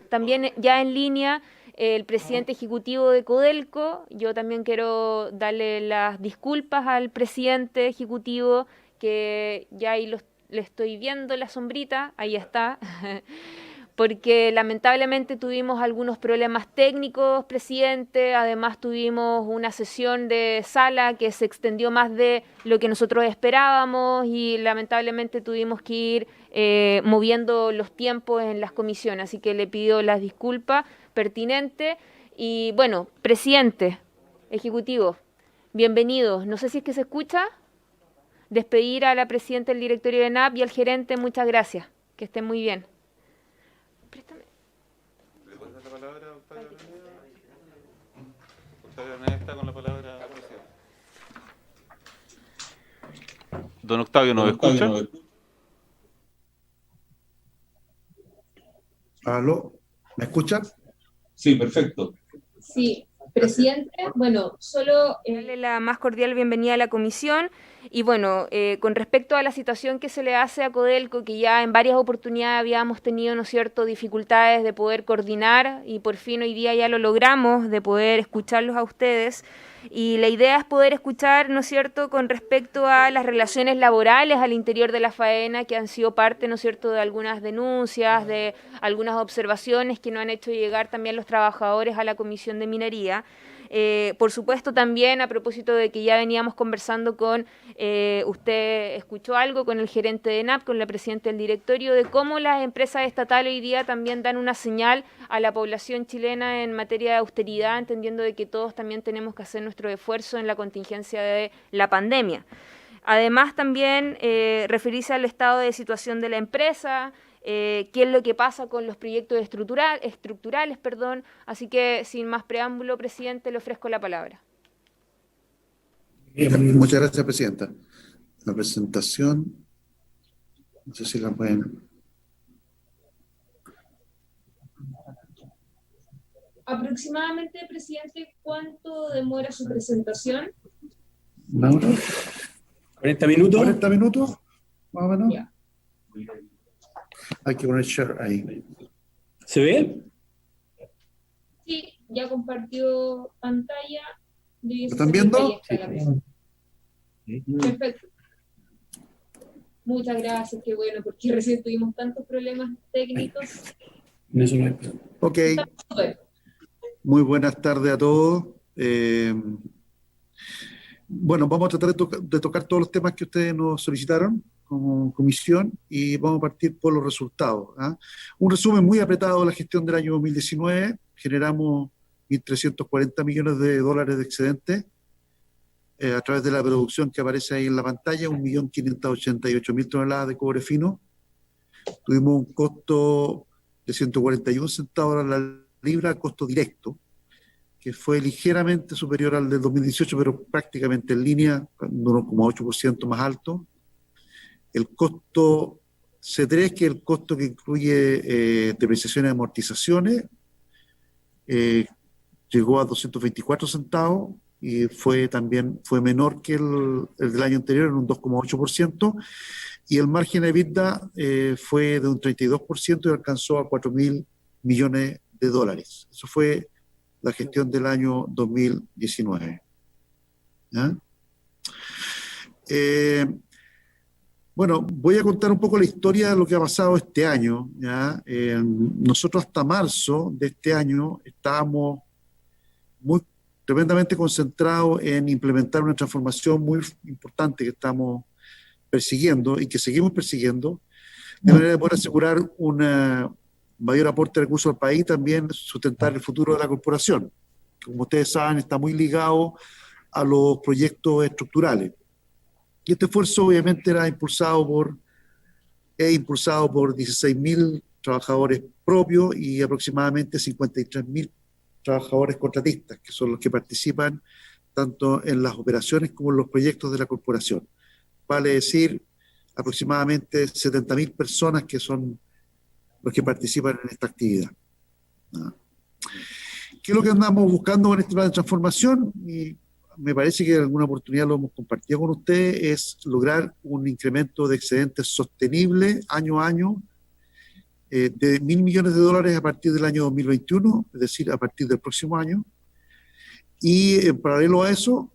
también ya en línea el presidente ejecutivo de Codelco. Yo también quiero darle las disculpas al presidente ejecutivo, que ya ahí le estoy viendo la sombrita, ahí está, porque lamentablemente tuvimos algunos problemas técnicos, presidente. Además tuvimos una sesión de sala que se extendió más de lo que nosotros esperábamos y lamentablemente tuvimos que ir moviendo los tiempos en las comisiones. Así que le pido las disculpas pertinentes. Y bueno, presidente ejecutivo, bienvenido. No sé si es que se escucha. Despedir a la presidenta del directorio de NAP y al gerente, muchas gracias. Que estén muy bien. Préstame. ¿Le puedes dar la palabra, Octavio Araneda? Octavio Araneda está con la palabra. Don Octavio, ¿nos escucha? ¿Aló? ¿Me escuchan? Sí, perfecto. Sí, presidente, bueno, solo darle la más cordial bienvenida a la comisión. Y bueno, con respecto a la situación que se le hace a Codelco, que ya en varias oportunidades habíamos tenido, ¿no es cierto?, dificultades de poder coordinar, y por fin hoy día ya lo logramos, de poder escucharlos a ustedes. Y la idea es poder escuchar, ¿no es cierto?, con respecto a las relaciones laborales al interior de la faena, que han sido parte, ¿no es cierto?, de algunas denuncias, de algunas observaciones que nos han hecho llegar también los trabajadores a la Comisión de Minería. Por supuesto, también a propósito de que ya veníamos conversando con, usted escuchó algo con el gerente de NAP, con la presidenta del directorio, de cómo las empresas estatales hoy día también dan una señal a la población chilena en materia de austeridad, entendiendo de que todos también tenemos que hacer nuestro esfuerzo en la contingencia de la pandemia. Además, también referirse al estado de situación de la empresa, qué es lo que pasa con los proyectos estructurales. Así que, sin más preámbulo, presidente, le ofrezco la palabra. Muchas gracias, presidenta. La presentación, no sé si la pueden... Aproximadamente, presidente, ¿cuánto demora su presentación? ¿Una hora? 40 minutos. 40 minutos, más o menos. Ya. Hay que poner share ahí. ¿Se ve? Sí, ya compartió pantalla. ¿Lo están viendo? Ahí está la presentación. Perfecto. Muchas gracias, qué bueno, porque recién tuvimos tantos problemas técnicos. En eso no hay. Ok, Estamos súper. muy buenas tardes a todos. Bueno, vamos a tratar de tocar todos los temas que ustedes nos solicitaron como comisión y vamos a partir por los resultados. Un resumen muy apretado de la gestión del año 2019. Generamos 1.340 millones de dólares de excedente a través de la producción que aparece ahí en la pantalla, 1.588.000 toneladas de cobre fino. Tuvimos un costo de 141 centavos a la libra, costo directo, que fue ligeramente superior al del 2018, pero prácticamente en línea, 1,8% más alto. El costo C3, que es el costo que incluye depreciaciones y amortizaciones, llegó a 224 centavos y fue menor que el del año anterior, en un 2,8%, y el margen de EBITDA fue de un 32% y alcanzó a 4.000 millones de dólares. Eso fue la gestión del año 2019. ¿Ya? Bueno, voy a contar un poco la historia de lo que ha pasado este año. ¿Ya? Nosotros hasta marzo de este año estábamos tremendamente concentrados en implementar una transformación muy importante que estamos persiguiendo y que seguimos persiguiendo, de manera de poder asegurar un mayor aporte de recursos al país y también sustentar el futuro de la corporación. Como ustedes saben, está muy ligado a los proyectos estructurales. Y este esfuerzo obviamente es impulsado por 16.000 trabajadores propios y aproximadamente 53.000 trabajadores contratistas, que son los que participan tanto en las operaciones como en los proyectos de la corporación. Vale decir, aproximadamente 70.000 personas que son los que participan en esta actividad. ¿Qué es lo que andamos buscando con este plan de transformación? Y me parece que en alguna oportunidad lo hemos compartido con ustedes, es lograr un incremento de excedentes sostenible año a año, de $1.000 millones a partir del año 2021, es decir, a partir del próximo año. Y en paralelo a eso,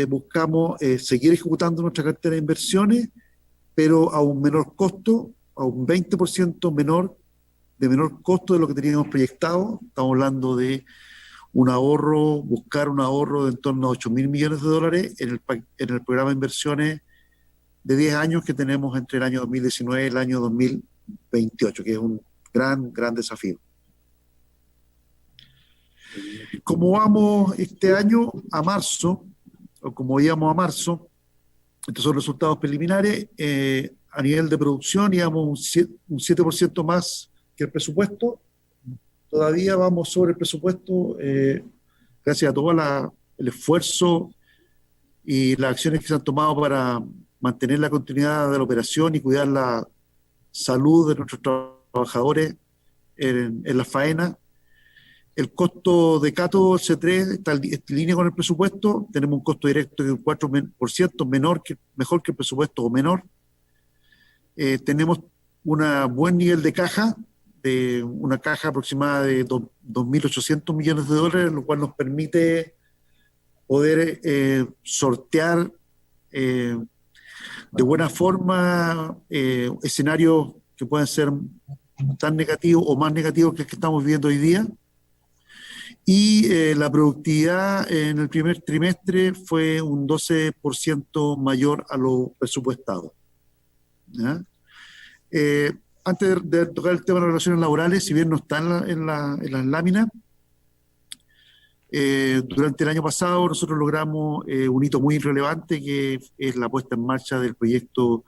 buscamos seguir ejecutando nuestra cartera de inversiones, pero a un menor costo, a un 20% menor costo de lo que teníamos proyectado. Estamos hablando de un ahorro, buscar un ahorro de en torno a $8.000 millones en el programa de inversiones de 10 años que tenemos entre el año 2019 y el año 2028, que es un gran desafío. Como vamos este año a marzo, o como íbamos a marzo, estos son resultados preliminares, a nivel de producción íbamos un 7% más que el presupuesto. Todavía vamos sobre el presupuesto, gracias a todo el esfuerzo y las acciones que se han tomado para mantener la continuidad de la operación y cuidar la salud de nuestros trabajadores en la faena. El costo de Cato C3 está en línea con el presupuesto. Tenemos un costo directo de un 4% mejor que el presupuesto o menor. Tenemos un buen nivel de caja, de una caja aproximada de $2.800 millones, lo cual nos permite poder sortear de buena forma escenarios que pueden ser tan negativos o más negativos que el que estamos viviendo hoy día. Y la productividad en el primer trimestre fue un 12% mayor a lo presupuestado. ¿Ya? Antes de tocar el tema de las relaciones laborales, si bien no está en las láminas, durante el año pasado nosotros logramos un hito muy relevante, que es la puesta en marcha del proyecto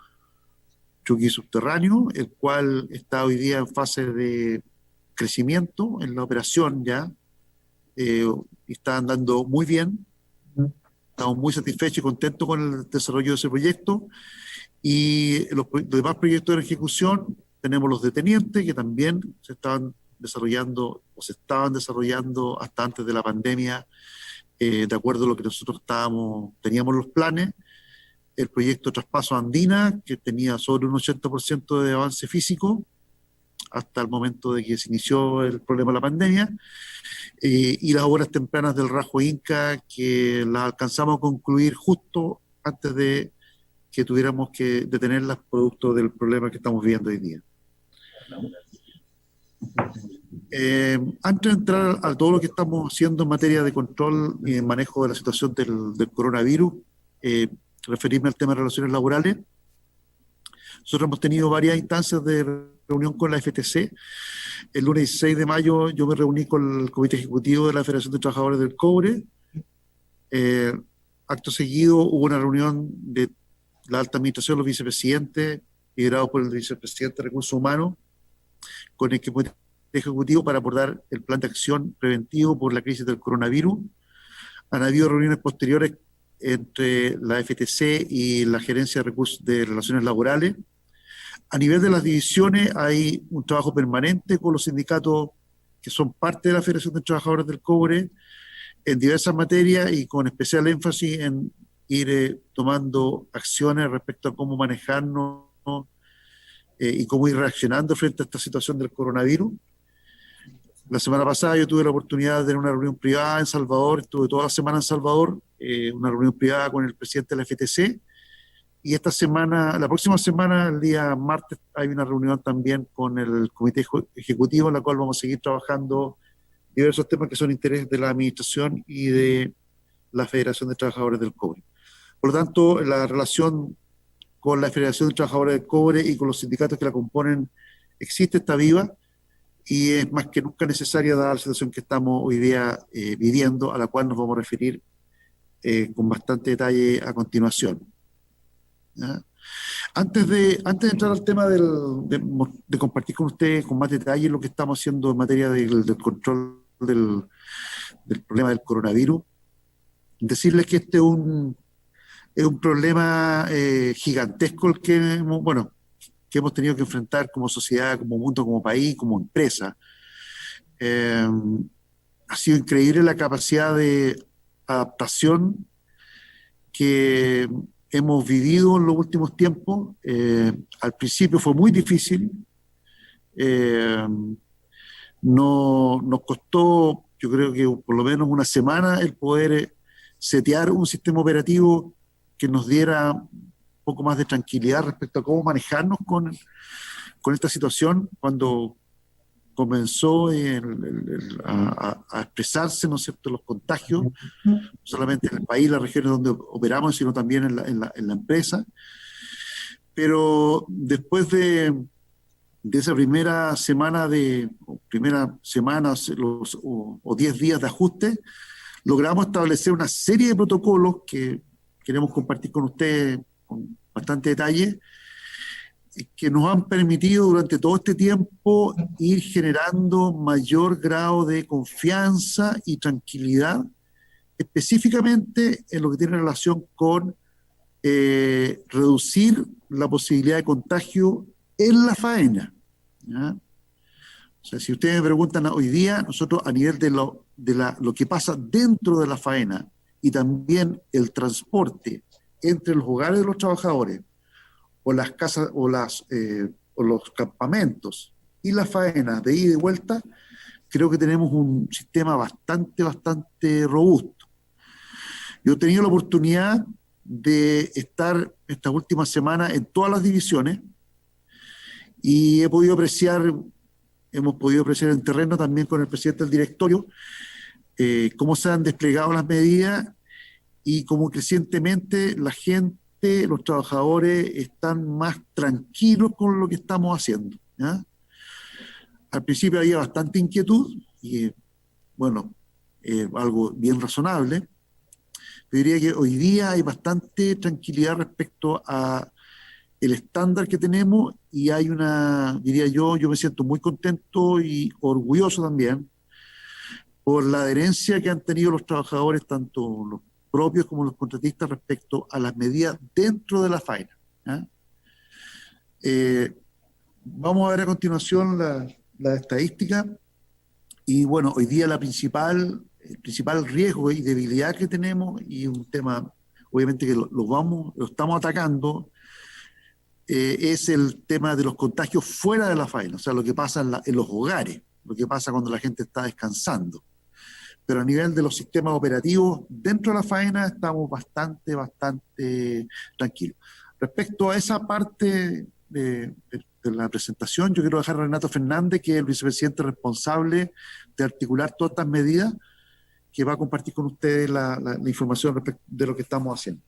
Chuqui Subterráneo, el cual está hoy día en fase de crecimiento en la operación ya. Está andando muy bien, estamos muy satisfechos y contentos con el desarrollo de ese proyecto. Y los demás proyectos en ejecución, tenemos los de Teniente, que también se estaban desarrollando hasta antes de la pandemia, de acuerdo a lo que nosotros teníamos los planes. El proyecto Traspaso Andina, que tenía sobre un 80% de avance físico hasta el momento de que se inició el problema de la pandemia, y las obras tempranas del Rajo Inca, que las alcanzamos a concluir justo antes de que tuviéramos que detenerlas producto del problema que estamos viviendo hoy día. Antes de entrar a todo lo que estamos haciendo en materia de control y manejo de la situación del coronavirus, referirme al tema de relaciones laborales. Nosotros hemos tenido varias instancias de reunión con la FTC. El lunes 16 de mayo yo me reuní con el Comité Ejecutivo de la Federación de Trabajadores del Cobre. Acto seguido hubo una reunión de la alta administración, los vicepresidentes, liderado por el vicepresidente de Recursos Humanos, con el Comité Ejecutivo para abordar el plan de acción preventivo por la crisis del coronavirus. Han habido reuniones posteriores entre la FTC y la Gerencia de Relaciones Laborales. A nivel de las divisiones hay un trabajo permanente con los sindicatos que son parte de la Federación de Trabajadores del Cobre en diversas materias, y con especial énfasis en ir tomando acciones respecto a cómo manejarnos y cómo ir reaccionando frente a esta situación del coronavirus. La semana pasada yo tuve la oportunidad de tener una reunión privada en Salvador, estuve toda la semana en Salvador, una reunión privada con el presidente de la FTC, y la próxima semana, el día martes, hay una reunión también con el Comité Ejecutivo, en la cual vamos a seguir trabajando diversos temas que son interés de la administración y de la Federación de Trabajadores del Cobre. Por lo tanto, la relación con la Federación de Trabajadores del Cobre y con los sindicatos que la componen existe, está viva, y es más que nunca necesaria dada la situación que estamos hoy día viviendo, a la cual nos vamos a referir con bastante detalle a continuación. ¿Ya? Antes de entrar al tema de compartir con ustedes con más detalle lo que estamos haciendo en materia del control del problema del coronavirus, decirles que este es un problema gigantesco el que hemos tenido que enfrentar como sociedad, como mundo, como país, como empresa. Ha sido increíble la capacidad de adaptación que hemos vivido en los últimos tiempos. Al principio fue muy difícil, Eh, no, nos costó, yo creo que por lo menos una semana, el poder setear un sistema operativo que nos diera un poco más de tranquilidad respecto a cómo manejarnos con esta situación cuando comenzó a expresarse, ¿no es cierto?, los contagios, no solamente en el país, las regiones donde operamos, sino también en la empresa. Pero después de esa primera semana o 10 días de ajuste, logramos establecer una serie de protocolos que queremos compartir con ustedes con bastante detalle, que nos han permitido durante todo este tiempo ir generando mayor grado de confianza y tranquilidad, específicamente en lo que tiene relación con reducir la posibilidad de contagio en la faena, ¿ya? O sea, si ustedes me preguntan hoy día, nosotros a nivel de lo que pasa dentro de la faena y también el transporte entre los hogares de los trabajadores o las casas o los campamentos y la faena de ida y vuelta, creo que tenemos un sistema bastante robusto. Yo he tenido la oportunidad de estar esta última semana en todas las divisiones y hemos podido apreciar en terreno también con el presidente del directorio cómo se han desplegado las medidas y cómo crecientemente la gente, los trabajadores están más tranquilos con lo que estamos haciendo, ¿ya? Al principio había bastante inquietud y bueno, algo bien razonable. Yo diría que hoy día hay bastante tranquilidad respecto a el estándar que tenemos y hay diría yo me siento muy contento y orgulloso también por la adherencia que han tenido los trabajadores, tanto los propios como los contratistas, respecto a las medidas dentro de la faena, ¿ya? Vamos a ver a continuación la estadística y bueno, hoy día el principal riesgo y debilidad que tenemos, y un tema obviamente que lo estamos atacando, es el tema de los contagios fuera de la faena, o sea, lo que pasa en los hogares, lo que pasa cuando la gente está descansando. Pero a nivel de los sistemas operativos dentro de la faena estamos bastante tranquilos. Respecto a esa parte de la presentación, yo quiero dejar a Renato Fernández, que es el vicepresidente responsable de articular todas estas medidas, que va a compartir con ustedes la información respecto de lo que estamos haciendo.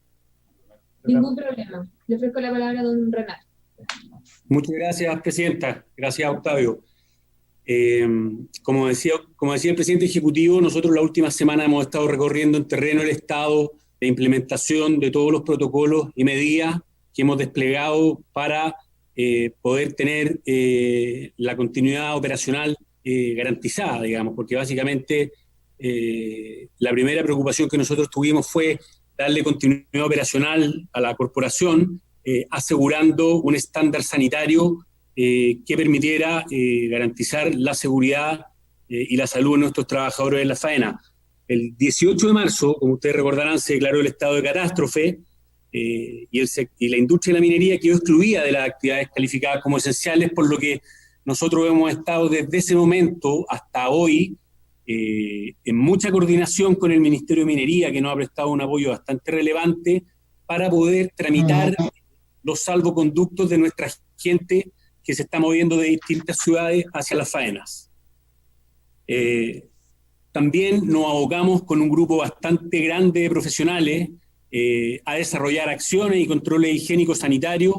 Ningún problema. Le ofrezco la palabra a don Renato. Muchas gracias, presidenta. Gracias, Octavio. Como decía el presidente ejecutivo, nosotros la última semana hemos estado recorriendo en terreno el estado de implementación de todos los protocolos y medidas que hemos desplegado para poder tener la continuidad operacional garantizada, digamos, porque básicamente la primera preocupación que nosotros tuvimos fue darle continuidad operacional a la corporación, asegurando un estándar sanitario que permitiera garantizar la seguridad y la salud de nuestros trabajadores en la faena. El 18 de marzo, como ustedes recordarán, se declaró el estado de catástrofe y la industria de la minería quedó excluida de las actividades calificadas como esenciales, por lo que nosotros hemos estado desde ese momento hasta hoy en mucha coordinación con el Ministerio de Minería, que nos ha prestado un apoyo bastante relevante para poder tramitar los salvoconductos de nuestra gente que se está moviendo de distintas ciudades hacia las faenas. También nos abocamos con un grupo bastante grande de profesionales a desarrollar acciones y controles higiénicos sanitarios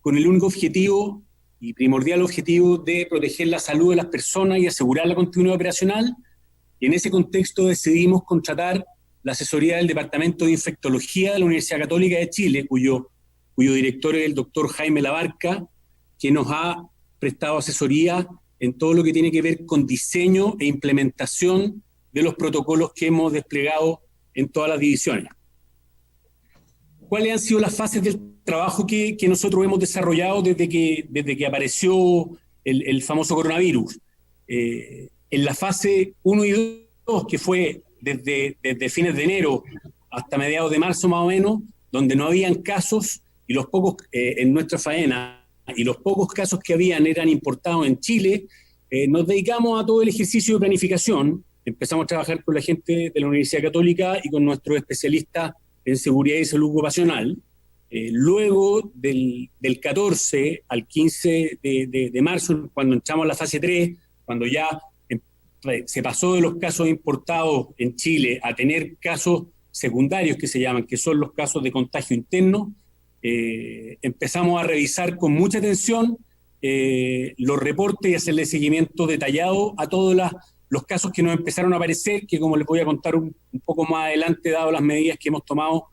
con el único objetivo y primordial objetivo de proteger la salud de las personas y asegurar la continuidad operacional. Y en ese contexto decidimos contratar la asesoría del Departamento de Infectología de la Universidad Católica de Chile, cuyo director es el doctor Jaime Labarca, que nos ha prestado asesoría en todo lo que tiene que ver con diseño e implementación de los protocolos que hemos desplegado en todas las divisiones. ¿Cuáles han sido las fases del trabajo que nosotros hemos desarrollado desde que apareció el famoso coronavirus? En la fase 1 y 2, que fue desde fines de enero hasta mediados de marzo más o menos, donde no habían casos y los pocos en nuestra faena y los pocos casos que habían eran importados en Chile, nos dedicamos a todo el ejercicio de planificación. Empezamos a trabajar con la gente de la Universidad Católica y con nuestros especialistas en seguridad y salud ocupacional. Luego del 14 al 15 de marzo, cuando entramos a la fase 3, cuando ya se pasó de los casos importados en Chile a tener casos secundarios que se llaman, que son los casos de contagio interno, empezamos a revisar con mucha atención los reportes y hacerle seguimiento detallado a todos los casos que nos empezaron a aparecer, que como les voy a contar un poco más adelante, dado las medidas que hemos tomado,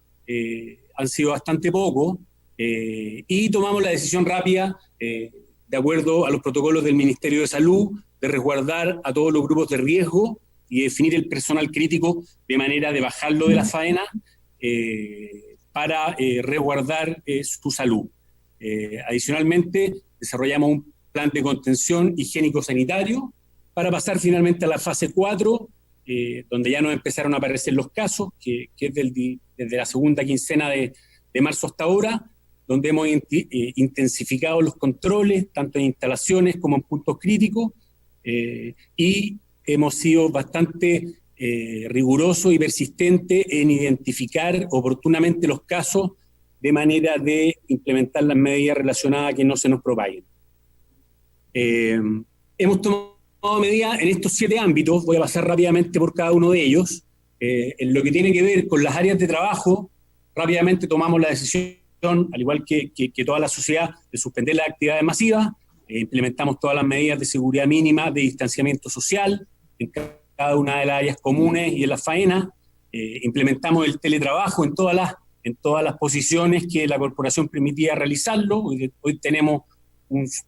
han sido bastante pocos, y tomamos la decisión rápida, de acuerdo a los protocolos del Ministerio de Salud, de resguardar a todos los grupos de riesgo y definir el personal crítico de manera de bajarlo de la faena para resguardar su salud. Adicionalmente, desarrollamos un plan de contención higiénico-sanitario para pasar finalmente a la fase 4, donde ya nos empezaron a aparecer los casos, que es desde la segunda quincena de marzo hasta ahora, donde hemos intensificado los controles, tanto en instalaciones como en puntos críticos, y hemos sido bastante rigurosos y persistentes en identificar oportunamente los casos de manera de implementar las medidas relacionadas a que no se nos propaguen. Hemos tomado medidas en estos 7 ámbitos, voy a pasar rápidamente por cada uno de ellos. En lo que tiene que ver con las áreas de trabajo, rápidamente tomamos la decisión, al igual que toda la sociedad, de suspender las actividades masivas. Implementamos todas las medidas de seguridad mínima, de distanciamiento social, en cada una de las áreas comunes y en las faenas. Implementamos el teletrabajo en todas las posiciones que la corporación permitía realizarlo. Hoy tenemos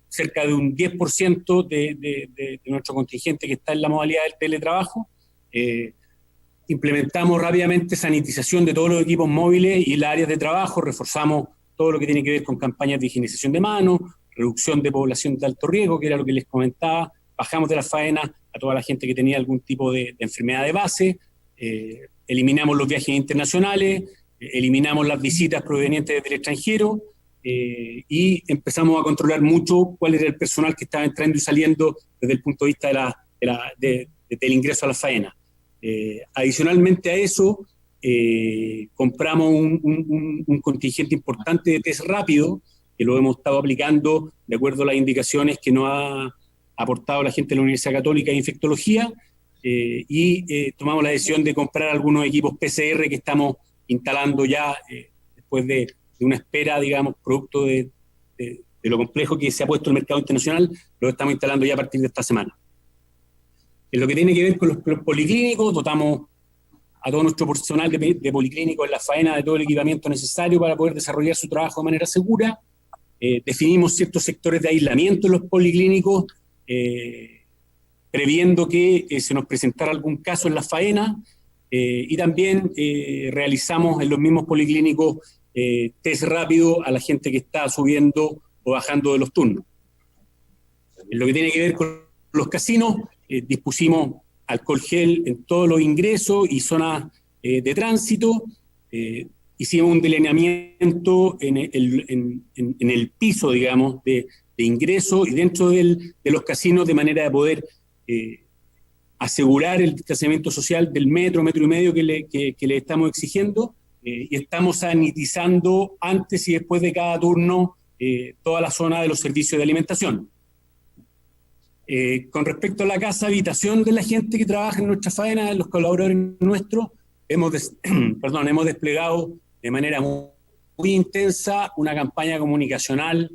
cerca de un 10% de nuestro contingente que está en la modalidad del teletrabajo. Implementamos rápidamente sanitización de todos los equipos móviles y las áreas de trabajo, reforzamos todo lo que tiene que ver con campañas de higienización de manos, reducción de población de alto riesgo, que era lo que les comentaba, bajamos de las faenas a toda la gente que tenía algún tipo de enfermedad de base, eliminamos los viajes internacionales, eliminamos las visitas provenientes del extranjero, y empezamos a controlar mucho cuál era el personal que estaba entrando y saliendo desde el punto de vista del ingreso a la faena. Adicionalmente a eso, compramos un contingente importante de test rápido, que lo hemos estado aplicando de acuerdo a las indicaciones que nos ha aportado la gente de la Universidad Católica de Infectología, y tomamos la decisión de comprar algunos equipos PCR que estamos instalando ya después de una espera, digamos, producto de lo complejo que se ha puesto el mercado internacional, lo estamos instalando ya a partir de esta semana. En lo que tiene que ver con los policlínicos, dotamos a todo nuestro personal de policlínicos en la faena de todo el equipamiento necesario para poder desarrollar su trabajo de manera segura. Definimos ciertos sectores de aislamiento en los policlínicos, previendo que se nos presentara algún caso en la faena, y también realizamos en los mismos policlínicos test rápido a la gente que está subiendo o bajando de los turnos. En lo que tiene que ver con los casinos, dispusimos alcohol gel en todos los ingresos y zonas de tránsito. Hicimos un delineamiento en el piso, digamos, de ingreso y dentro de los casinos, de manera de poder asegurar el distanciamiento social del metro y medio que le estamos exigiendo, y estamos sanitizando antes y después de cada turno toda la zona de los servicios de alimentación. Con respecto a la casa habitación de la gente que trabaja en nuestra faena, los colaboradores nuestros, hemos desplegado de manera muy intensa una campaña comunicacional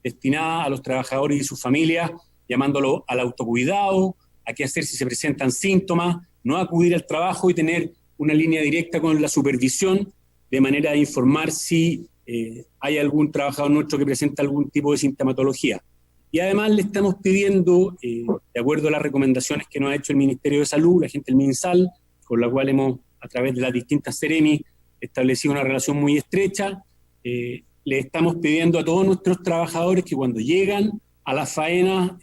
destinada a los trabajadores y sus familias, llamándolo al autocuidado, a qué hacer si se presentan síntomas, no acudir al trabajo y tener una línea directa con la supervisión, de manera de informar si hay algún trabajador nuestro que presenta algún tipo de sintomatología. Y además le estamos pidiendo, de acuerdo a las recomendaciones que nos ha hecho el Ministerio de Salud, la gente del MinSal, con la cual hemos, a través de las distintas Seremi, establecido una relación muy estrecha, le estamos pidiendo a todos nuestros trabajadores que cuando llegan a la faena,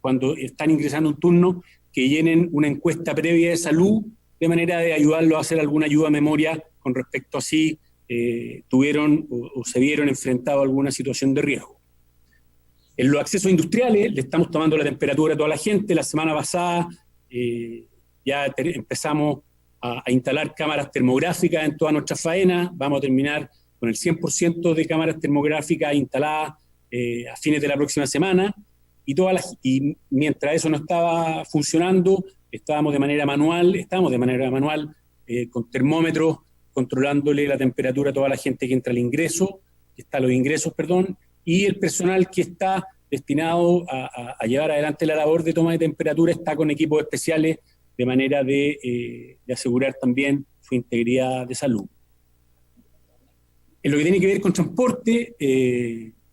cuando están ingresando un turno, que llenen una encuesta previa de salud, de manera de ayudarlos a hacer alguna ayuda a memoria con respecto a si tuvieron o se vieron enfrentados a alguna situación de riesgo. En los accesos industriales le estamos tomando la temperatura a toda la gente. La semana pasada ya empezamos a instalar cámaras termográficas en toda nuestra faena. Vamos a terminar con el 100% de cámaras termográficas instaladas a fines de la próxima semana. Y mientras eso no estaba funcionando, estábamos de manera manual con termómetros, controlándole la temperatura a toda la gente que entra al ingreso, y el personal que está destinado a llevar adelante la labor de toma de temperatura está con equipos especiales de manera de asegurar también su integridad de salud. En lo que tiene que ver con transporte,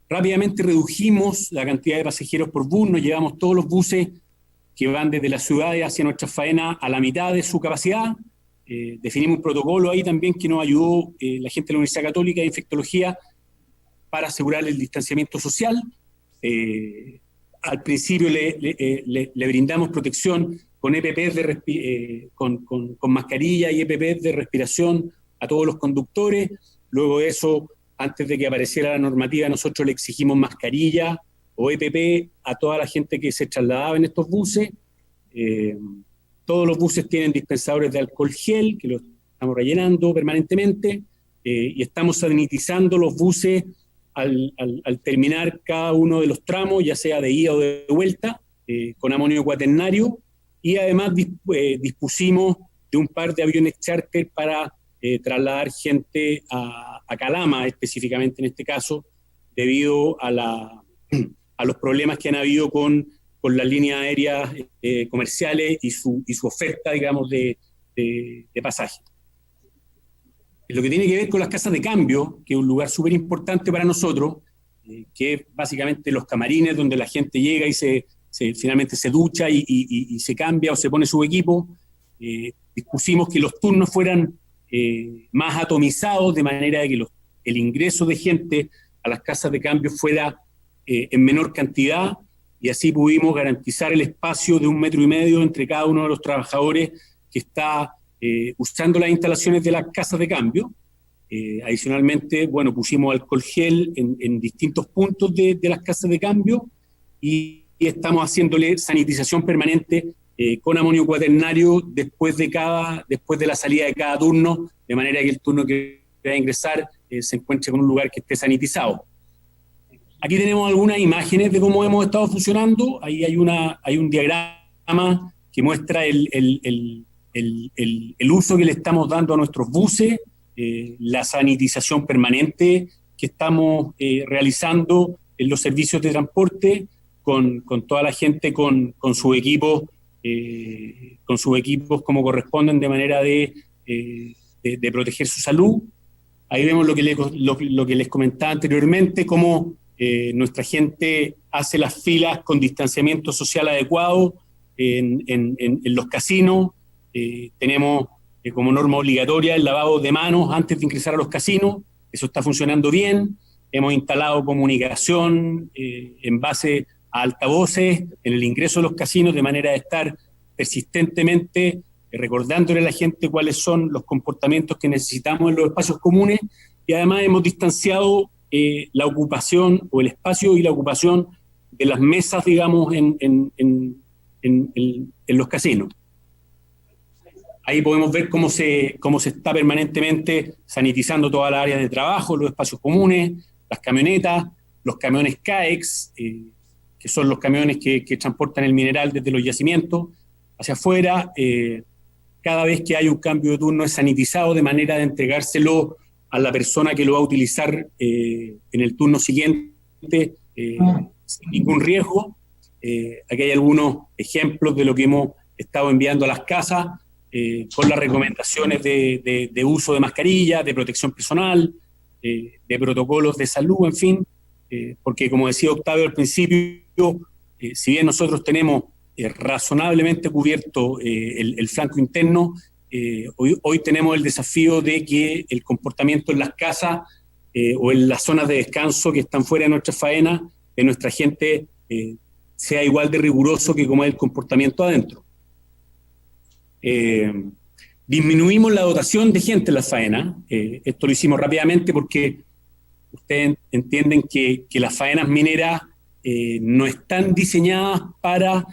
rápidamente redujimos la cantidad de pasajeros por bus, nos llevamos todos los buses que van desde las ciudades hacia nuestra faena a la mitad de su capacidad. Definimos un protocolo ahí también que nos ayudó la gente de la Universidad Católica de Infectología para asegurar el distanciamiento social. Al principio le brindamos protección con EPPs con mascarilla y EPPs de respiración a todos los conductores. Luego de eso, antes de que apareciera la normativa, nosotros le exigimos mascarilla o EPP a toda la gente que se trasladaba en estos buses. Todos los buses tienen dispensadores de alcohol gel, que los estamos rellenando permanentemente, y estamos sanitizando los buses al terminar cada uno de los tramos, ya sea de ida o de vuelta, con amonio cuaternario, y además dispusimos de un par de aviones charter para trasladar gente a Calama, específicamente en este caso, debido a los problemas que han habido con las líneas aéreas comerciales y su oferta, digamos, de pasaje. En lo que tiene que ver con las casas de cambio, que es un lugar súper importante para nosotros, que es básicamente los camarines donde la gente llega y finalmente se ducha y se cambia o se pone su equipo, dispusimos que los turnos fueran más atomizados, de manera de que el ingreso de gente a las casas de cambio fuera en menor cantidad, y así pudimos garantizar el espacio de 1,5 metros entre cada uno de los trabajadores que está usando las instalaciones de las casas de cambio. Adicionalmente, bueno, pusimos alcohol gel en distintos puntos de las casas de cambio, y estamos haciéndole sanitización permanente con amonio cuaternario después de la salida de cada turno, de manera que el turno que va a ingresar se encuentre con un lugar que esté sanitizado. Aquí tenemos algunas imágenes de cómo hemos estado funcionando. Ahí hay un diagrama que muestra el uso que le estamos dando a nuestros buses, la sanitización permanente que estamos realizando en los servicios de transporte, con toda la gente con sus equipos como corresponden, de manera de proteger su salud. Ahí vemos lo que les comentaba anteriormente, cómo nuestra gente hace las filas con distanciamiento social adecuado en los casinos. Tenemos como norma obligatoria el lavado de manos antes de ingresar a los casinos. Eso está funcionando bien. Hemos instalado comunicación en base a altavoces en el ingreso a los casinos, de manera de estar persistentemente recordándole a la gente cuáles son los comportamientos que necesitamos en los espacios comunes, y además hemos distanciado la ocupación o el espacio y la ocupación de las mesas, digamos, en los casinos. Ahí podemos ver cómo se está permanentemente sanitizando todas las áreas de trabajo, los espacios comunes, las camionetas, los camiones CAEX, que son los camiones que transportan el mineral desde los yacimientos hacia afuera. Cada vez que hay un cambio de turno es sanitizado, de manera de entregárselo a la persona que lo va a utilizar en el turno siguiente sin ningún riesgo. Aquí hay algunos ejemplos de lo que hemos estado enviando a las casas, con las recomendaciones de uso de mascarilla, de protección personal, de protocolos de salud, en fin, porque como decía Octavio al principio, si bien nosotros tenemos razonablemente cubierto el flanco interno, hoy tenemos el desafío de que el comportamiento en las casas o en las zonas de descanso que están fuera de nuestra faena, de nuestra gente, sea igual de riguroso que como es el comportamiento adentro. Disminuimos la dotación de gente en la faena. Esto lo hicimos rápidamente porque ustedes entienden que las faenas mineras no están diseñadas para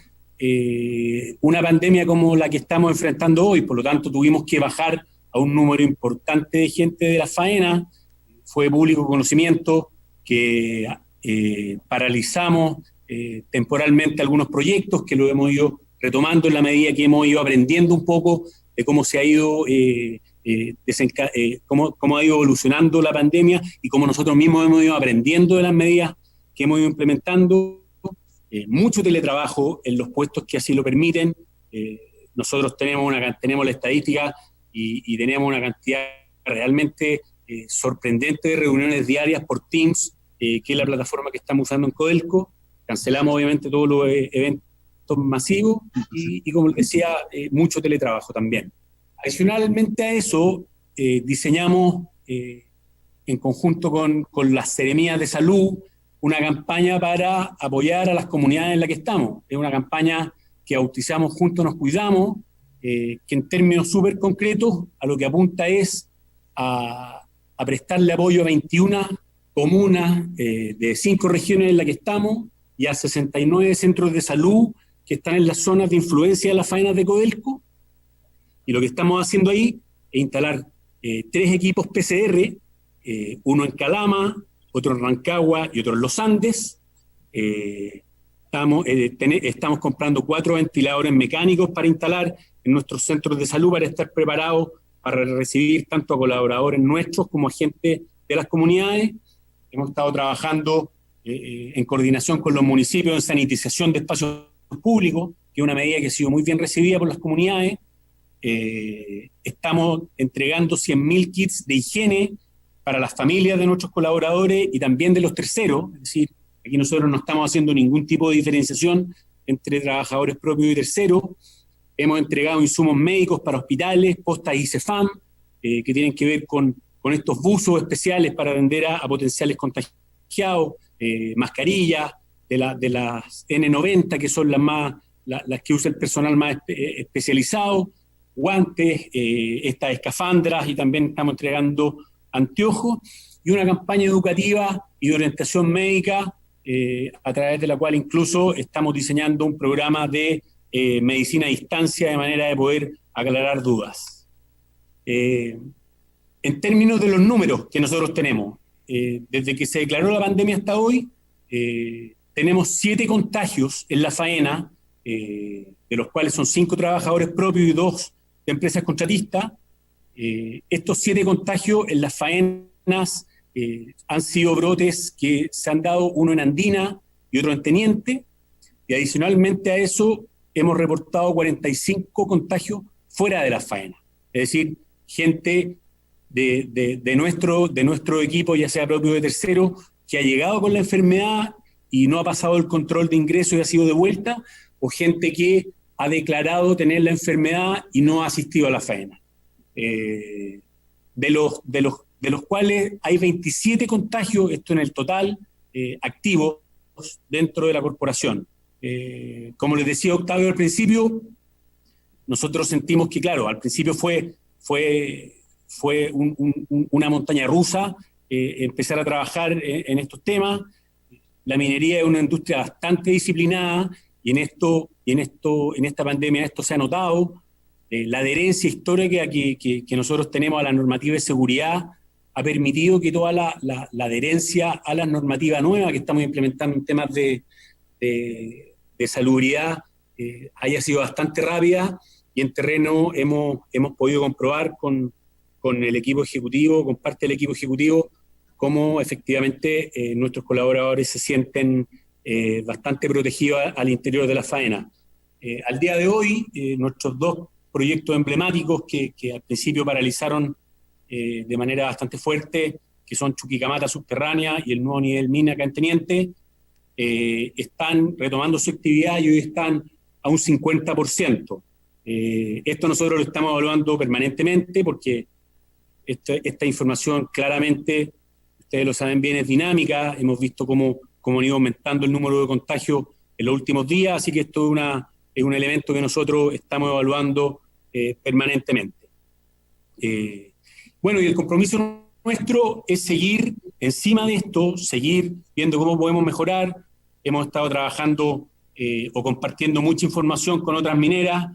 una pandemia como la que estamos enfrentando hoy. Por lo tanto, tuvimos que bajar a un número importante de gente de la faena. Fue público conocimiento que paralizamos temporalmente algunos proyectos, que lo hemos ido retomando en la medida que hemos ido aprendiendo un poco de cómo se ha ido cómo ha ido evolucionando la pandemia y cómo nosotros mismos hemos ido aprendiendo de las medidas que hemos ido implementando. Mucho teletrabajo en los puestos que así lo permiten. Nosotros tenemos la estadística y tenemos una cantidad realmente sorprendente de reuniones diarias por Teams, que es la plataforma que estamos usando en Codelco. Cancelamos obviamente todos los eventos masivos y como les decía, mucho teletrabajo también. Adicionalmente a eso, diseñamos en conjunto con las seremías de salud una campaña para apoyar a las comunidades en las que estamos. Es una campaña que bautizamos Juntos Nos Cuidamos, que en términos súper concretos a lo que apunta es a prestarle apoyo a 21 comunas de 5 regiones en las que estamos y a 69 centros de salud que están en las zonas de influencia de las faenas de Codelco. Y lo que estamos haciendo ahí es instalar 3 equipos PCR, uno en Calama, otro en Rancagua y otro en los Andes. Estamos comprando 4 ventiladores mecánicos para instalar en nuestros centros de salud para estar preparados para recibir tanto a colaboradores nuestros como a gente de las comunidades. Hemos estado trabajando en coordinación con los municipios en sanitización de espacios públicos, que es una medida que ha sido muy bien recibida por las comunidades. Estamos entregando 100.000 kits de higiene para las familias de nuestros colaboradores y también de los terceros. Es decir, aquí nosotros no estamos haciendo ningún tipo de diferenciación entre trabajadores propios y terceros. Hemos entregado insumos médicos para hospitales, postas y CEFAM, que tienen que ver con estos buzos especiales para atender a potenciales contagiados, mascarillas de las N90, que son las que usa el personal más especializado, guantes, estas escafandras, y también estamos entregando anteojos, y una campaña educativa y de orientación médica, a través de la cual incluso estamos diseñando un programa de medicina a distancia de manera de poder aclarar dudas. En términos de los números que nosotros tenemos, desde que se declaró la pandemia hasta hoy, tenemos 7 contagios en la faena, de los cuales son 5 trabajadores propios y 2 de empresas contratistas. Estos 7 contagios en las faenas han sido brotes que se han dado, uno en Andina y otro en Teniente, y adicionalmente a eso hemos reportado 45 contagios fuera de las faenas, es decir, gente de nuestro equipo, ya sea propio o de tercero, que ha llegado con la enfermedad y no ha pasado el control de ingreso y ha sido devuelta, o gente que ha declarado tener la enfermedad y no ha asistido a la faena. De los cuales hay 27 contagios, esto en el total, activos dentro de la corporación. Como les decía Octavio al principio, nosotros sentimos que, claro, al principio fue una montaña rusa empezar a trabajar en estos temas. La minería es una industria bastante disciplinada y en esta pandemia esto se ha notado. La adherencia histórica que nosotros tenemos a la normativa de seguridad ha permitido que toda la adherencia a la normativa nueva que estamos implementando en temas de salubridad haya sido bastante rápida, y en terreno hemos podido comprobar con el equipo ejecutivo, con parte del equipo ejecutivo, cómo efectivamente nuestros colaboradores se sienten bastante protegidos al interior de la faena. Al día de hoy, nuestros 2 proyectos emblemáticos que al principio paralizaron de manera bastante fuerte, que son Chuquicamata Subterránea y el nuevo nivel mina acá en Teniente, están retomando su actividad y hoy están a un 50%. Esto nosotros lo estamos evaluando permanentemente porque esta información claramente, ustedes lo saben bien, es dinámica. Hemos visto cómo han ido aumentando el número de contagios en los últimos días, así que esto es un elemento que nosotros estamos evaluando permanentemente. Bueno, y el compromiso nuestro es seguir encima de esto, seguir viendo cómo podemos mejorar. hemos estado trabajando o compartiendo mucha información con otras mineras.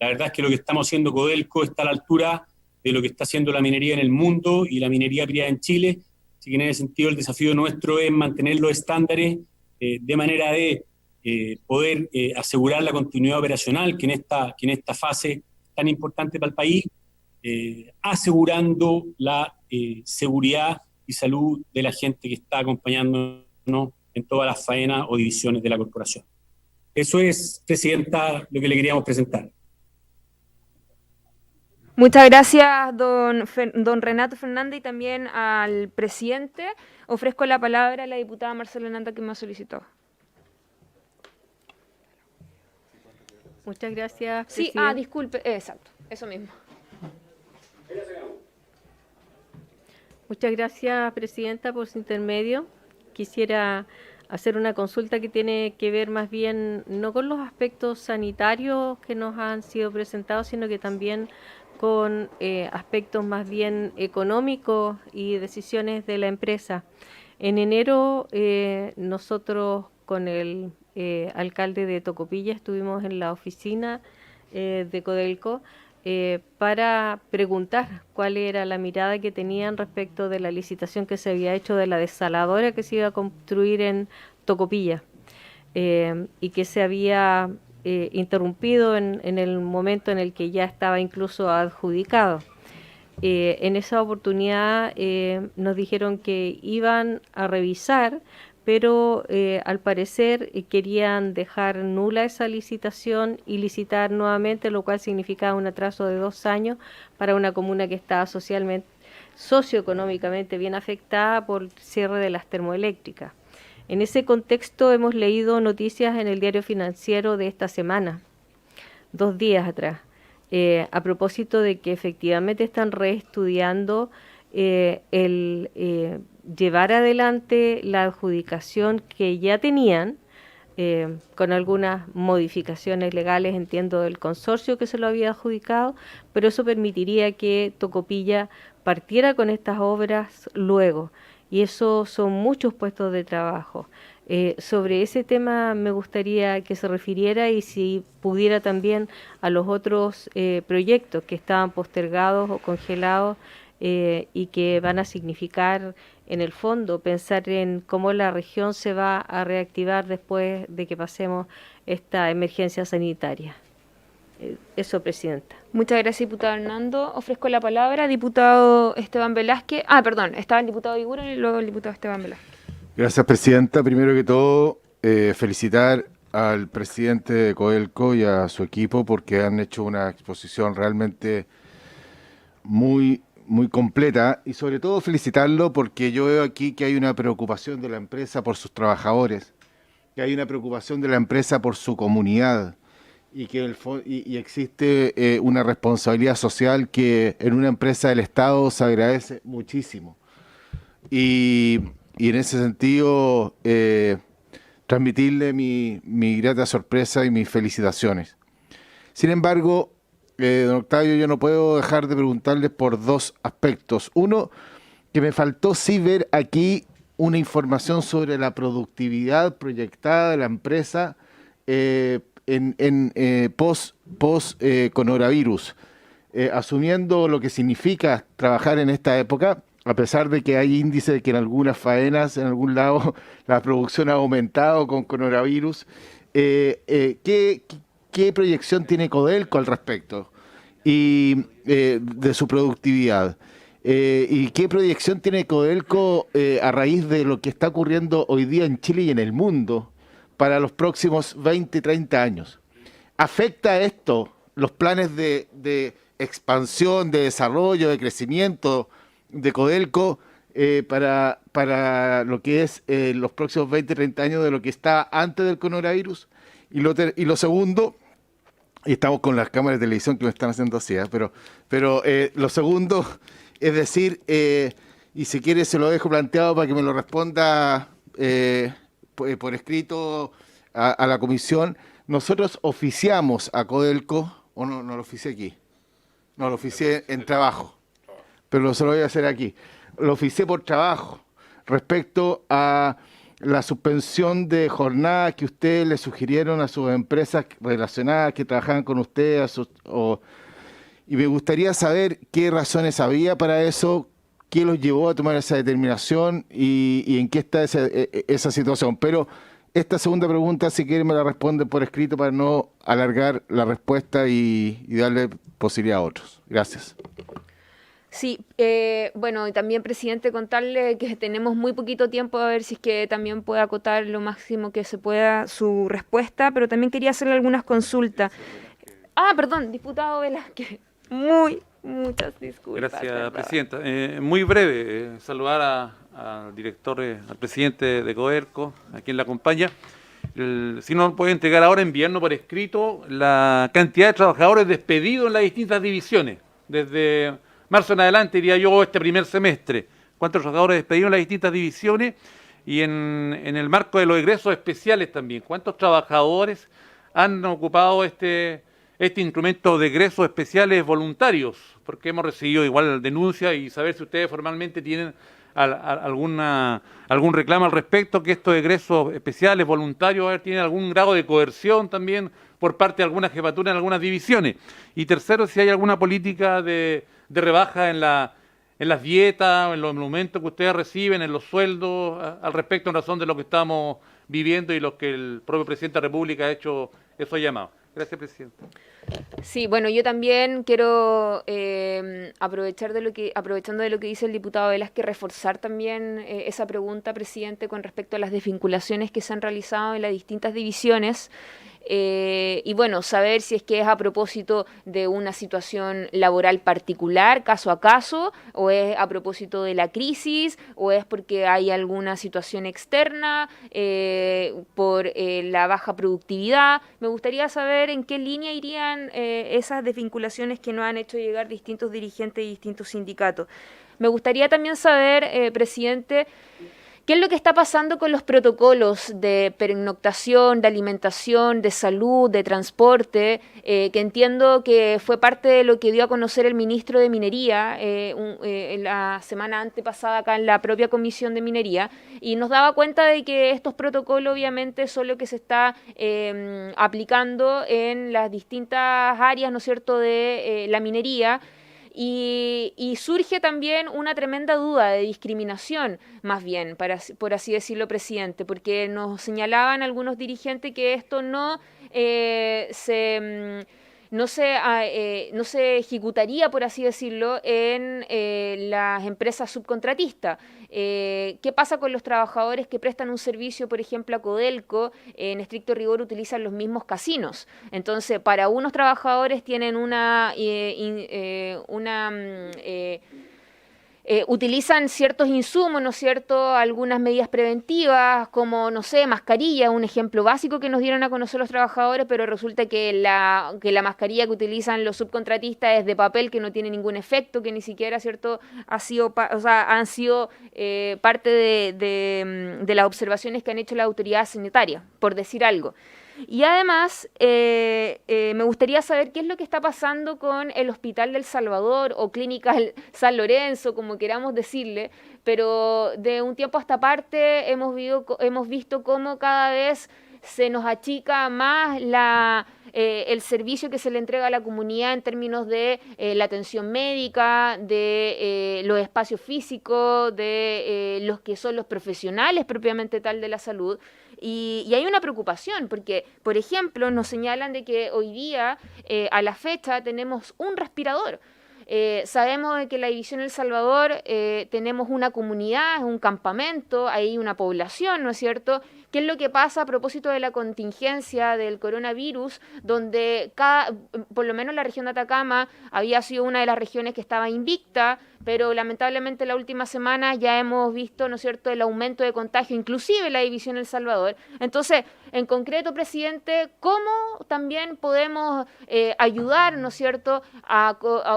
La verdad es que lo que estamos haciendo Codelco está a la altura de lo que está haciendo la minería en el mundo y la minería privada en Chile. Así que en ese sentido el desafío nuestro es mantener los estándares de manera de poder asegurar la continuidad operacional que en esta fase tan importante para el país, asegurando la seguridad y salud de la gente que está acompañándonos en todas las faenas o divisiones de la corporación. Eso es, Presidenta, lo que le queríamos presentar. Muchas gracias, don Renato Fernández, y también al presidente. Ofrezco la palabra a la diputada Marcela Nanda, que me ha solicitado. Muchas gracias, Sí, presidente. disculpe, exacto, eso mismo. Muchas gracias, presidenta, por su intermedio. Quisiera hacer una consulta que tiene que ver más bien no con los aspectos sanitarios que nos han sido presentados, sino que también con aspectos más bien económicos y decisiones de la empresa. En enero nosotros con el alcalde de Tocopilla estuvimos en la oficina de Codelco para preguntar cuál era la mirada que tenían respecto de la licitación que se había hecho de la desaladora que se iba a construir en Tocopilla y que se había interrumpido en el momento en el que ya estaba incluso adjudicado. En esa oportunidad nos dijeron que iban a revisar, pero al parecer querían dejar nula esa licitación y licitar nuevamente, lo cual significaba un atraso de 2 años para una comuna que estaba socioeconómicamente bien afectada por el cierre de las termoeléctricas. En ese contexto hemos leído noticias en el diario financiero de esta semana, 2 días atrás, a propósito de que efectivamente están reestudiando llevar adelante la adjudicación que ya tenían, con algunas modificaciones legales, entiendo, del consorcio que se lo había adjudicado, pero eso permitiría que Tocopilla partiera con estas obras luego, y eso son muchos puestos de trabajo. Sobre ese tema me gustaría que se refiriera y si pudiera también a los otros proyectos que estaban postergados o congelados y que van a significar en el fondo pensar en cómo la región se va a reactivar después de que pasemos esta emergencia sanitaria. Eso, presidenta. Muchas gracias, diputado Hernando. Ofrezco la palabra, diputado Esteban Velázquez. Perdón, estaba el diputado Iguren y luego el diputado Esteban Velázquez. Gracias, presidenta. Primero que todo, felicitar al presidente de Codelco y a su equipo porque han hecho una exposición realmente muy completa y sobre todo felicitarlo porque yo veo aquí que hay una preocupación de la empresa por sus trabajadores, que hay una preocupación de la empresa por su comunidad y que existe una responsabilidad social que en una empresa del Estado se agradece muchísimo. Y en ese sentido, transmitirle mi grata sorpresa y mis felicitaciones. Sin embargo, don Octavio, yo no puedo dejar de preguntarles por 2 aspectos. Uno, que me faltó sí ver aquí una información sobre la productividad proyectada de la empresa post coronavirus, asumiendo lo que significa trabajar en esta época, a pesar de que hay índices de que en algunas faenas, en algún lado, la producción ha aumentado con coronavirus. ¿Qué proyección tiene Codelco al respecto y de su productividad? ¿Y qué proyección tiene Codelco a raíz de lo que está ocurriendo hoy día en Chile y en el mundo para los próximos 20, 30 años? ¿Afecta esto los planes de expansión, de desarrollo, de crecimiento de Codelco para lo que es los próximos 20, 30 años de lo que estaba antes del coronavirus? Y lo segundo, y estamos con las cámaras de televisión que me están haciendo así, pero lo segundo es decir, y si quiere se lo dejo planteado para que me lo responda por escrito a la comisión. Nosotros oficiamos a Codelco, o no lo oficié aquí, no lo oficié en trabajo, pero se lo voy a hacer aquí. Lo oficié por trabajo respecto a la suspensión de jornadas que ustedes le sugirieron a sus empresas relacionadas que trabajaban con ustedes, y me gustaría saber qué razones había para eso, qué los llevó a tomar esa determinación y en qué está esa situación. Pero esta segunda pregunta, si quieren, me la responden por escrito para no alargar la respuesta y darle posibilidad a otros. Gracias. Sí, bueno, y también, presidente, contarle que tenemos muy poquito tiempo, a ver si es que también puede acotar lo máximo que se pueda su respuesta, pero también quería hacerle algunas consultas. Perdón, diputado Velázquez, muchas disculpas. Gracias, presidenta. Muy breve, saludar al director, al presidente de Codelco, a quien la acompaña. Si nos puede entregar ahora, enviarnos por escrito la cantidad de trabajadores despedidos en las distintas divisiones, desde marzo en adelante, diría yo, este primer semestre. ¿Cuántos trabajadores despedidos en las distintas divisiones? Y en el marco de los egresos especiales también, ¿cuántos trabajadores han ocupado este instrumento de egresos especiales voluntarios? Porque hemos recibido igual denuncias y saber si ustedes formalmente tienen algún reclamo al respecto, que estos egresos especiales voluntarios tienen algún grado de coerción también por parte de algunas jefaturas en algunas divisiones. Y tercero, si hay alguna política de rebaja en las dietas, en los monumentos que ustedes reciben, en los sueldos, al respecto en razón de lo que estamos viviendo y lo que el propio presidente de la República ha hecho esos llamados. Gracias, presidente. Sí, bueno, yo también quiero aprovechando de lo que dice el diputado Velázquez, reforzar también esa pregunta, presidente, con respecto a las desvinculaciones que se han realizado en las distintas divisiones. Y bueno, saber si es que es a propósito de una situación laboral particular, caso a caso, o es a propósito de la crisis, o es porque hay alguna situación externa por la baja productividad. Me gustaría saber en qué línea irían esas desvinculaciones que nos han hecho llegar distintos dirigentes y distintos sindicatos. Me gustaría también saber, presidente, ¿qué es lo que está pasando con los protocolos de pernoctación, de alimentación, de salud, de transporte? Que entiendo que fue parte de lo que dio a conocer el ministro de Minería en la semana antepasada acá en la propia Comisión de Minería, y nos daba cuenta de que estos protocolos obviamente son lo que se está aplicando en las distintas áreas, ¿no es cierto?, de la minería. Y surge también una tremenda duda de discriminación, más bien, por así decirlo, presidente, porque nos señalaban algunos dirigentes que esto no se ejecutaría, por así decirlo, en las empresas subcontratistas. ¿Qué pasa con los trabajadores que prestan un servicio, por ejemplo, a Codelco? En estricto rigor utilizan los mismos casinos. Entonces, para unos trabajadores tienen utilizan ciertos insumos, ¿no es cierto?, algunas medidas preventivas, como, no sé, mascarilla, un ejemplo básico que nos dieron a conocer los trabajadores, pero resulta que la mascarilla que utilizan los subcontratistas es de papel, que no tiene ningún efecto, que ni siquiera, ¿cierto?, han sido parte de las observaciones que han hecho las autoridades sanitarias, por decir algo. Y además, me gustaría saber qué es lo que está pasando con el Hospital del Salvador o Clínica San Lorenzo, como queramos decirle, pero de un tiempo a esta parte hemos visto cómo cada vez se nos achica más el servicio que se le entrega a la comunidad en términos de la atención médica, de los espacios físicos, de los que son los profesionales propiamente tal de la salud. Y hay una preocupación porque, por ejemplo, nos señalan de que hoy día, a la fecha, tenemos un respirador. Sabemos de que la División El Salvador tenemos una comunidad, un campamento, hay una población, ¿no es cierto? ¿Qué es lo que pasa a propósito de la contingencia del coronavirus, donde por lo menos la región de Atacama había sido una de las regiones que estaba invicta, pero lamentablemente la última semana ya hemos visto, ¿no es cierto?, el aumento de contagio, inclusive la División El Salvador? Entonces, en concreto, presidente, ¿cómo también podemos ayudar, ¿no es cierto?,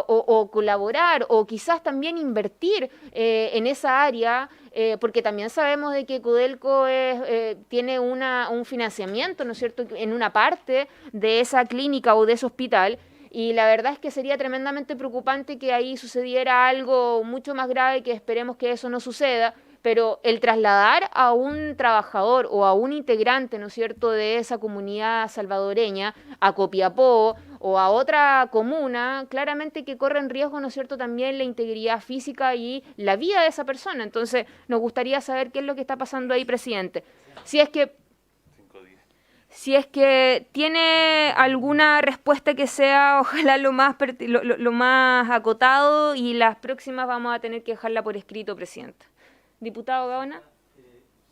o colaborar, o quizás también invertir en esa área? Porque también sabemos de que Codelco tiene un financiamiento, ¿no es cierto?, en una parte de esa clínica o de ese hospital, y la verdad es que sería tremendamente preocupante que ahí sucediera algo mucho más grave, que esperemos que eso no suceda, pero el trasladar a un trabajador o a un integrante, ¿no es cierto?, de esa comunidad salvadoreña a Copiapó o a otra comuna, claramente que corre en riesgo, ¿no es cierto?, también la integridad física y la vida de esa persona. Entonces, nos gustaría saber qué es lo que está pasando ahí, presidente. Si es que tiene alguna respuesta que sea, ojalá lo más acotado, y las próximas vamos a tener que dejarla por escrito, presidente. Diputado Gaona.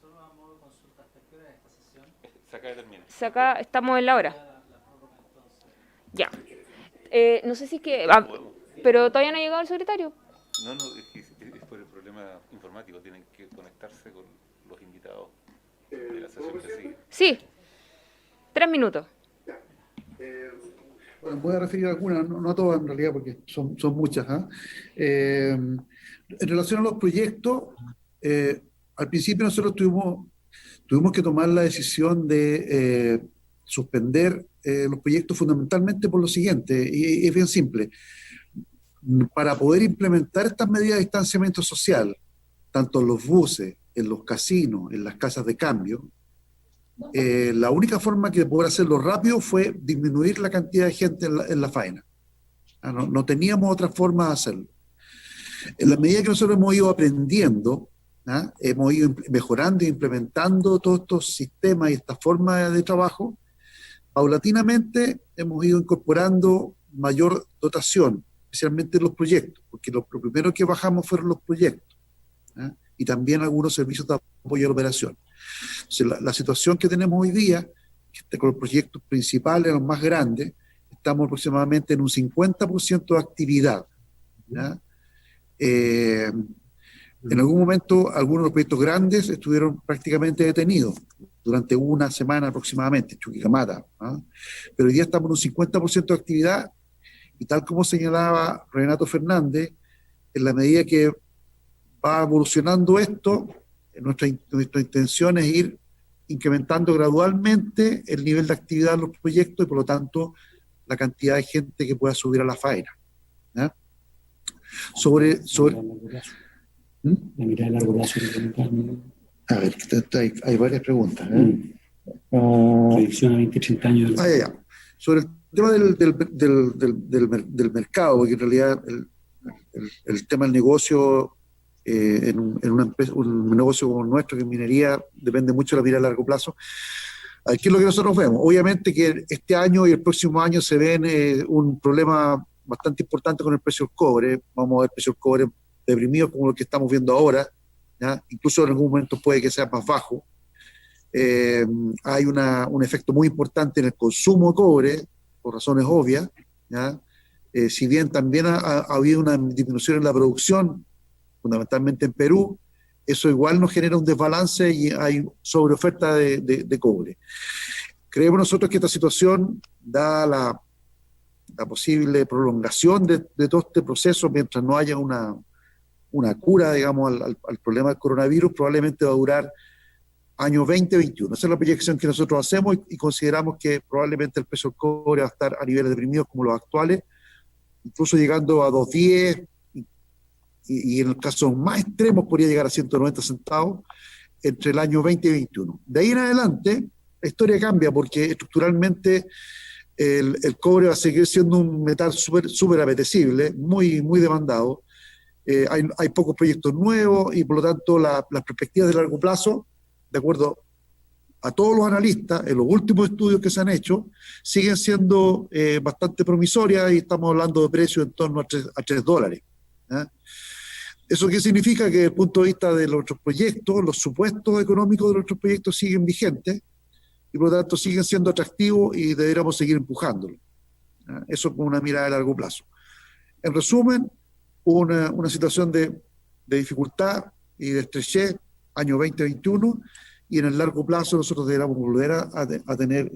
Solo a modo de consulta, ¿hasta qué hora es esta sesión? Se acaba de terminar. Acá estamos en la hora. Ya. No sé si es que... pero todavía no ha llegado el secretario. No, es por el problema informático. Tienen que conectarse con los invitados de la sesión que sigue. Sí. 3 minutos. Bueno, voy a referir a algunas, no todas en realidad, porque son muchas. En relación a los proyectos, al principio nosotros tuvimos que tomar la decisión de suspender los proyectos fundamentalmente por lo siguiente, y es bien simple. Para poder implementar estas medidas de distanciamiento social, tanto en los buses, en los casinos, en las casas de cambio, la única forma de poder hacerlo rápido fue disminuir la cantidad de gente en la faena. No teníamos otra forma de hacerlo. En la medida que nosotros hemos ido aprendiendo, hemos ido mejorando e implementando todos estos sistemas y esta forma de trabajo, paulatinamente hemos ido incorporando mayor dotación, especialmente en los proyectos, porque lo primero que bajamos fueron los proyectos, y también algunos servicios de apoyo a la operación. Entonces, la situación que tenemos hoy día, con los proyectos principales, los más grandes, estamos aproximadamente en un 50% de actividad. En algún momento, algunos de los proyectos grandes estuvieron prácticamente detenidos durante una semana aproximadamente, Chuquicamata. Pero hoy día estamos en un 50% de actividad, y tal como señalaba Renato Fernández, en la medida que va evolucionando esto, nuestra intención es ir incrementando gradualmente el nivel de actividad de los proyectos y por lo tanto la cantidad de gente que pueda subir a la faena. Sobre la mirada a largo plazo. A ver, hay varias preguntas. Predicción a 20, 30 años. Ya. Sobre el tema del mercado, porque en realidad el tema del negocio, en un negocio como el nuestro, que es minería, depende mucho de la mirada a largo plazo. Aquí es lo que nosotros vemos. Obviamente que este año y el próximo año se ven un problema bastante importante con el precio del cobre. Vamos a ver precios del cobre deprimidos como lo que estamos viendo ahora, ¿ya? Incluso en algún momento puede que sea más bajo. Hay un efecto muy importante en el consumo de cobre, por razones obvias, ¿ya? Si bien también ha habido una disminución en la producción, fundamentalmente en Perú, eso igual nos genera un desbalance y hay sobreoferta de cobre. Creemos nosotros que esta situación da la posible prolongación de todo este proceso mientras no haya una cura, digamos, al problema del coronavirus. Probablemente va a durar año 2021. Esa es la proyección que nosotros hacemos y consideramos que probablemente el precio del cobre va a estar a niveles deprimidos como los actuales, incluso llegando a 2.10, y en el caso más extremos podría llegar a 190 centavos entre el año 20 y 21. De ahí en adelante, la historia cambia porque estructuralmente el cobre va a seguir siendo un metal súper apetecible, muy, muy demandado. Hay pocos proyectos nuevos y por lo tanto las perspectivas de largo plazo, de acuerdo a todos los analistas, en los últimos estudios que se han hecho, siguen siendo bastante promisorias y estamos hablando de precios en torno a $3. ¿Eso qué significa? Que desde el punto de vista de nuestros proyectos, los supuestos económicos de nuestros proyectos siguen vigentes y por lo tanto siguen siendo atractivos y deberíamos seguir empujándolos. Eso con una mirada a largo plazo. En resumen, una situación de dificultad y de estrechez año 2021, y en el largo plazo nosotros deberíamos volver a tener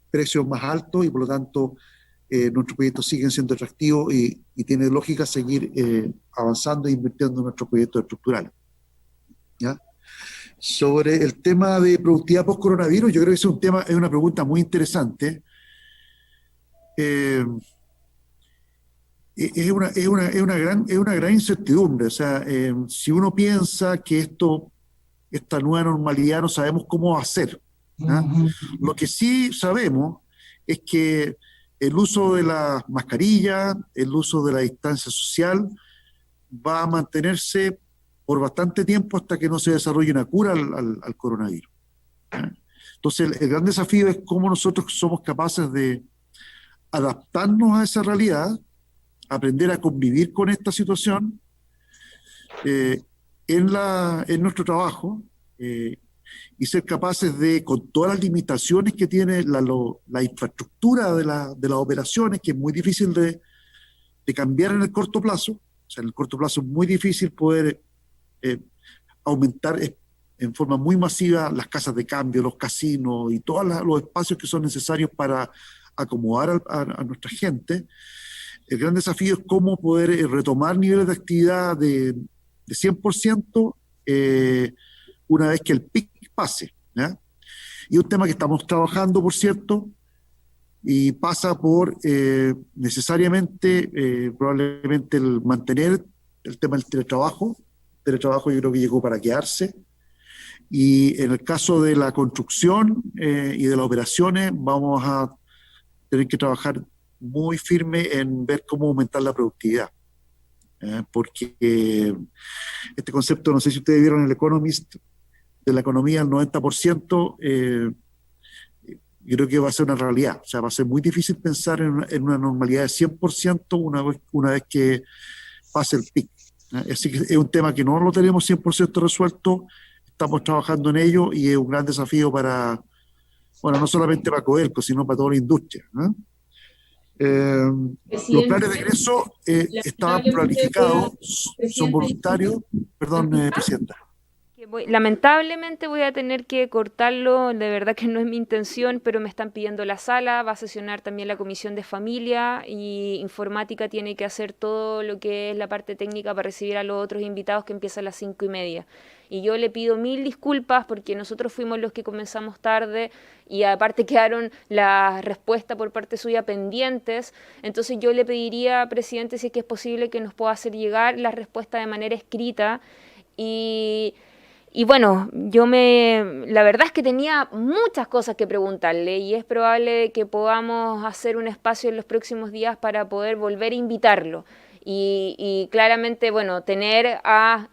precios más altos y por lo tanto nuestros proyectos siguen siendo atractivos y tiene lógica seguir avanzando e invirtiendo en nuestros proyectos estructurales. ¿Ya? Sobre el tema de productividad post-coronavirus, yo creo que es una pregunta muy interesante. es una gran incertidumbre. O sea, si uno piensa que esta nueva normalidad no sabemos cómo va a ser, ¿ah? Lo que sí sabemos es que el uso de la mascarilla, el uso de la distancia social va a mantenerse por bastante tiempo hasta que no se desarrolle una cura al coronavirus, ¿ah? Entonces, el gran desafío es cómo nosotros somos capaces de adaptarnos a esa realidad, aprender a convivir con esta situación eh, en nuestro trabajo, y ser capaces de, con todas las limitaciones que tiene la infraestructura de las operaciones, que es muy difícil de cambiar en el corto plazo. O sea, en el corto plazo es muy difícil poder aumentar en forma muy masiva las casas de cambio, los casinos y todos los espacios que son necesarios para acomodar a nuestra gente. El gran desafío es cómo poder retomar niveles de actividad de 100% una vez que el pic pase, ¿ya? Y un tema que estamos trabajando, por cierto, y pasa por necesariamente, probablemente, el mantener el tema del teletrabajo. El teletrabajo yo creo que llegó para quedarse. Y en el caso de la construcción y de las operaciones, vamos a tener que trabajar muy firme en ver cómo aumentar la productividad. Porque este concepto, no sé si ustedes vieron el Economist, de la economía al 90%, yo creo que va a ser una realidad. O sea, va a ser muy difícil pensar en una normalidad de 100% una vez que pase el pic. Así que es un tema que no lo tenemos 100% resuelto, estamos trabajando en ello y es un gran desafío para, bueno, no solamente para Codelco, sino para toda la industria, ¿no? Los planes de egreso estaban planificados, son voluntarios. Perdón, Presidenta. Lamentablemente voy a tener que cortarlo, de verdad que no es mi intención, pero me están pidiendo la sala, va a sesionar también la Comisión de Familia y Informática tiene que hacer todo lo que es la parte técnica para recibir a los otros invitados que empieza a las 5:30. Y yo le pido 1000 disculpas porque nosotros fuimos los que comenzamos tarde y aparte quedaron las respuestas por parte suya pendientes. Entonces yo le pediría, presidente, si es que es posible que nos pueda hacer llegar la respuesta de manera escrita. Y bueno, la verdad es que tenía muchas cosas que preguntarle y es probable que podamos hacer un espacio en los próximos días para poder volver a invitarlo. Y claramente, bueno, tener a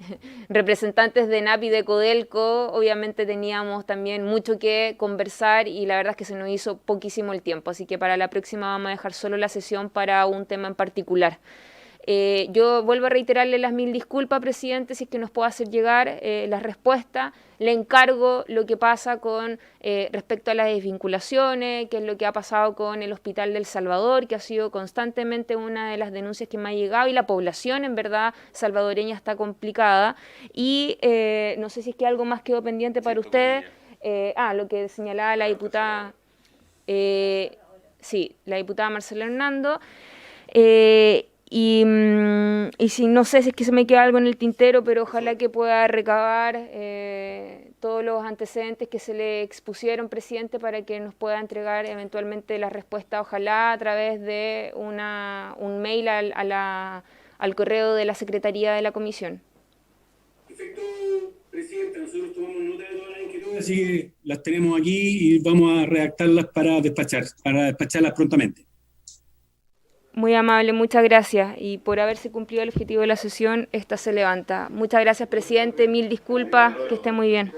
representantes de NAP y de Codelco, obviamente teníamos también mucho que conversar y la verdad es que se nos hizo poquísimo el tiempo, así que para la próxima vamos a dejar solo la sesión para un tema en particular. Yo vuelvo a reiterarle las 1000 disculpas, presidente, si es que nos puede hacer llegar la respuesta. Le encargo lo que pasa con respecto a las desvinculaciones, qué es lo que ha pasado con el Hospital del Salvador, que ha sido constantemente una de las denuncias que me ha llegado, y la población, en verdad, salvadoreña está complicada. Y no sé si es que algo más quedó pendiente para ustedes. Lo que señalaba la diputada, la diputada Marcela Hernando. Y si no sé si es que se me queda algo en el tintero, pero ojalá que pueda recabar todos los antecedentes que se le expusieron, presidente, para que nos pueda entregar eventualmente la respuesta, ojalá a través de un mail al correo de la Secretaría de la Comisión. Perfecto, presidente. Nosotros tomamos nota de todas las inquietudes, así que las tenemos aquí y vamos a redactarlas para despacharlas prontamente. Muy amable, muchas gracias. Y por haberse cumplido el objetivo de la sesión, esta se levanta. Muchas gracias, presidente. 1000 disculpas. Que esté muy bien.